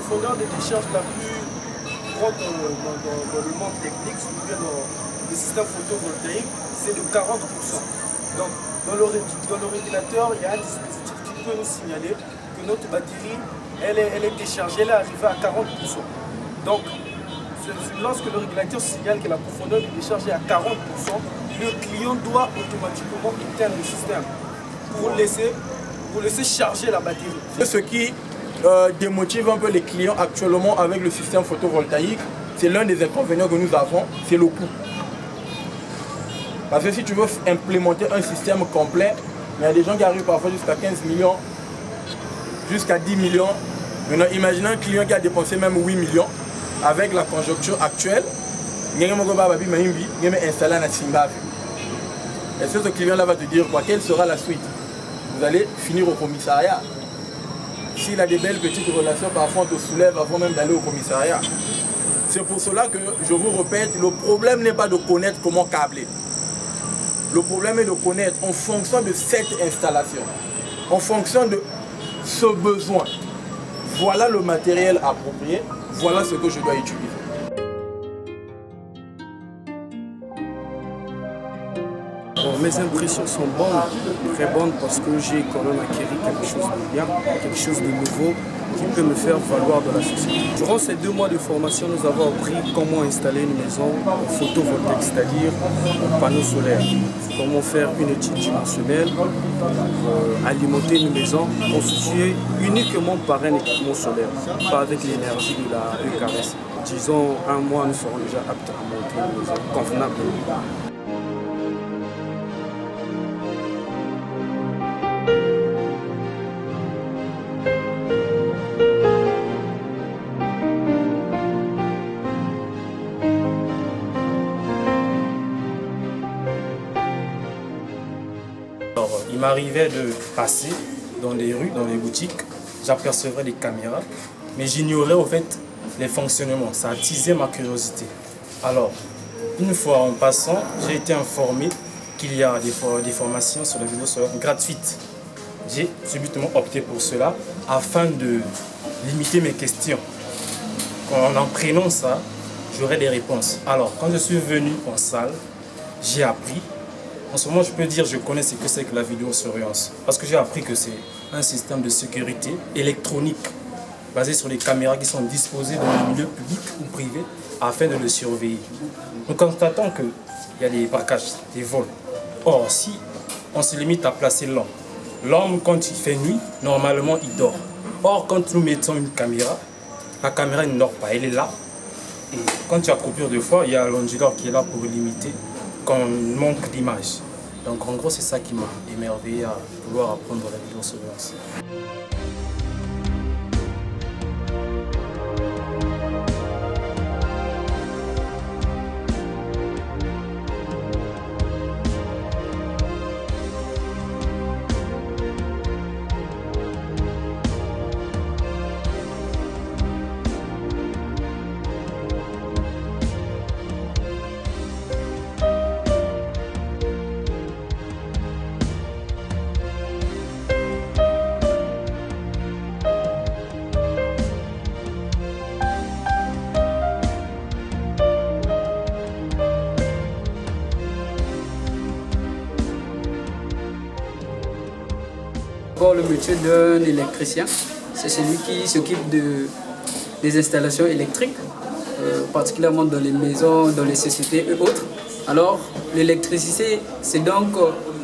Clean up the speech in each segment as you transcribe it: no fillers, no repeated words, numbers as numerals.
profondeur de décharge la plus grande dans le monde technique, ou bien dans le système photovoltaïque, c'est de 40%. Donc, dans le régulateur, il y a un dispositif qui peut nous signaler que notre batterie, elle est déchargée, elle est arrivée à 40%. Donc, lorsque le régulateur signale que la profondeur de décharge est à 40%, le client doit automatiquement éteindre le système pour laisser charger la batterie. Ce qui démotive un peu les clients actuellement avec le système photovoltaïque, c'est l'un des inconvénients que nous avons, c'est le coût. Parce que si tu veux implémenter un système complet, il y a des gens qui arrivent parfois jusqu'à 15 millions, jusqu'à 10 millions. Maintenant, imaginez un client qui a dépensé même 8 millions avec la conjoncture actuelle. Est-ce que ce client-là va te dire quoi? Quelle sera la suite? Vous allez finir au commissariat. S'il a des belles petites relations, parfois on te soulève avant même d'aller au commissariat. C'est pour cela que, je vous répète, le problème n'est pas de connaître comment câbler. Le problème est de connaître en fonction de cette installation, en fonction de ce besoin. Voilà le matériel approprié, voilà ce que je dois utiliser. Bon, mes impressions sont bonnes, très bonnes, parce que j'ai quand même acquis quelque chose de bien, quelque chose de nouveau qui peut me faire valoir dans la société. Durant ces 2 mois de formation, nous avons appris comment installer une maison photovoltaïque, c'est-à-dire un panneau solaire. Comment faire une étude dimensionnelle pour alimenter une maison constituée uniquement par un équipement solaire, pas avec l'énergie de la EKS. Disons, 1 mois, nous serons déjà aptes à monter une maison convenablement. Il m'arrivait de passer dans les rues, dans les boutiques, j'apercevais des caméras, mais j'ignorais au fait les fonctionnements. Ça attisait ma curiosité. Alors, une fois en passant, j'ai été informé qu'il y a des formations sur les vidéos solaires gratuites. J'ai subitement opté pour cela afin de limiter mes questions. En apprenant ça, j'aurai des réponses. Alors, quand je suis venu en salle, j'ai appris. En ce moment, je peux dire que je connais ce que c'est que la vidéosurveillance. Parce que j'ai appris que c'est un système de sécurité électronique basé sur les caméras qui sont disposées dans le milieu public ou privé afin de le surveiller. Nous constatons qu'il y a des braquages, des vols. Or, si on se limite à placer l'homme, quand il fait nuit, normalement, il dort. Or, quand nous mettons une caméra, la caméra ne dort pas, elle est là. Et quand il y a coupure de foi, il y a l'onduleur qui est là pour limiter quand on manque d'image. Donc en gros, c'est ça qui m'a émerveillé à vouloir apprendre la vidéosurveillance. Le métier d'un électricien, c'est celui qui s'occupe des installations électriques, particulièrement dans les maisons, dans les sociétés et autres. Alors, l'électricité, c'est donc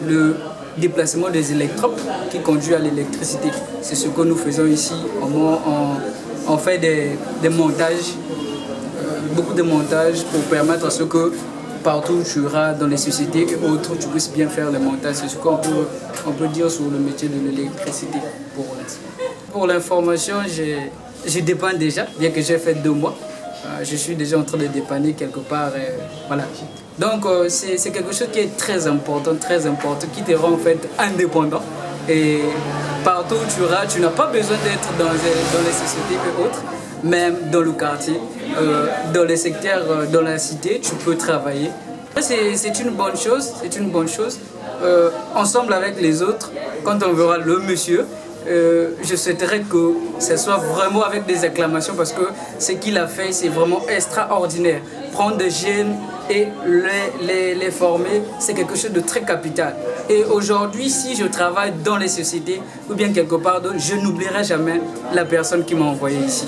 le déplacement des électrodes qui conduit à l'électricité. C'est ce que nous faisons ici. On fait des montages, beaucoup de montages pour permettre à ce que partout où tu iras dans les sociétés et autres, tu puisses bien faire les montages. C'est ce qu'on peut dire sur le métier de l'électricité pour l'instant. Pour l'information, je dépanne déjà, bien que j'ai fait 2 mois. Je suis déjà en train de dépanner quelque part. Voilà. Donc c'est quelque chose qui est très important, qui te rend en fait indépendant. Et partout où tu iras, tu n'as pas besoin d'être dans les sociétés et autres. Même dans le quartier, dans les secteurs, dans la cité, tu peux travailler. C'est une bonne chose, ensemble avec les autres, quand on verra le monsieur, je souhaiterais que ce soit vraiment avec des acclamations parce que ce qu'il a fait, c'est vraiment extraordinaire. Prendre des jeunes et les former, c'est quelque chose de très capital. Et aujourd'hui, si je travaille dans les sociétés ou bien quelque part d'autre, je n'oublierai jamais la personne qui m'a envoyé ici.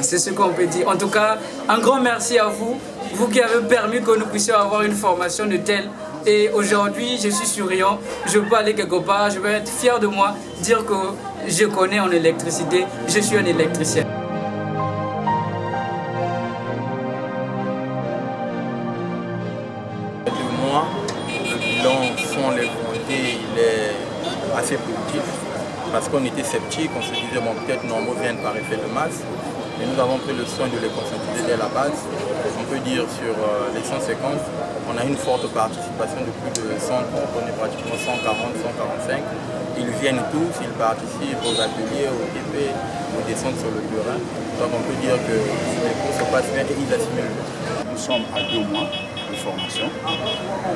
C'est ce qu'on peut dire. En tout cas, un grand merci à vous, vous qui avez permis que nous puissions avoir une formation de telle. Et aujourd'hui, je suis souriant, je peux aller quelque part, je peux être fier de moi, dire que je connais en électricité, je suis un électricien. Le bilan sans les volontés, il est assez positif parce qu'on était sceptiques, on se disait bon, peut-être nos mots viennent par effet de masse, mais nous avons pris le soin de les conscientiser dès la base. On peut dire sur les 150, on a une forte participation de plus de 100 groupes, on est pratiquement 140, 145. Ils viennent tous, ils participent aux ateliers, aux TP, aux descentes sur le terrain. Donc on peut dire que les cours se passent bien et ils assimilent. Nous sommes à 2 mois de formation.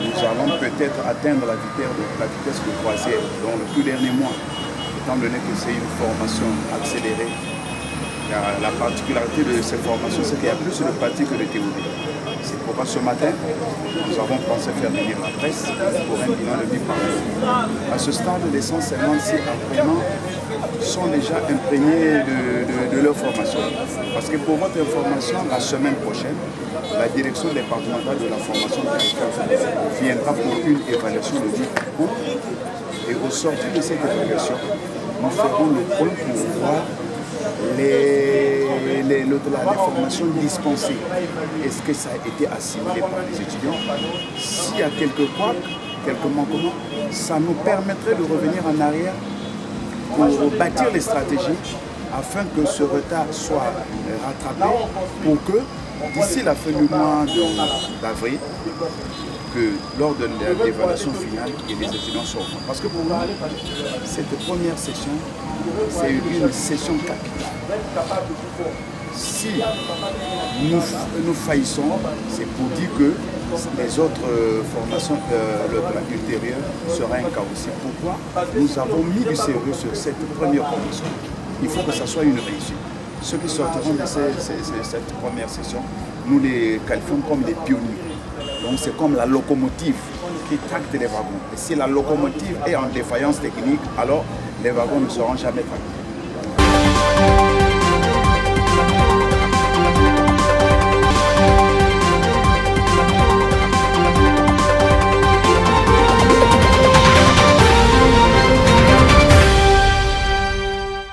Nous allons peut-être atteindre la vitesse de croisière dans le tout dernier mois, étant donné que c'est une formation accélérée. La particularité de cette formation, c'est qu'il y a plus de pratique que de théorie. C'est pourquoi ce matin, nous avons pensé faire venir la presse pour un bilan de vie par jour. À ce stade, les 156 apprenants sont déjà imprégnés de leur formation. Parce que pour votre information, la semaine prochaine, la direction départementale de la formation viendra pour une évaluation de vie par jour. Et au sortir de cette évaluation, nous ferons le point pour voir les formations dispensées. Est-ce que ça a été assimilé par les étudiants? S'il y a quelques couacs, quelques manquements, ça nous permettrait de revenir en arrière pour bâtir les stratégies afin que ce retard soit rattrapé pour que d'ici la fin du mois d'avril, que lors de l'évaluation finale, les étudiants sortent. Parce que pour nous, cette première session, c'est une session capitale. Si nous faillissons, c'est pour dire que les autres formations ultérieures sera un cas aussi. Pourquoi nous avons mis du sérieux sur cette première formation? Il faut que ça soit une réussite. Ceux qui sortiront de cette première session, nous les qualifions comme des pionniers. Donc c'est comme la locomotive qui tracte les wagons. Et si la locomotive est en défaillance technique, alors les wagons ne seront jamais tractés.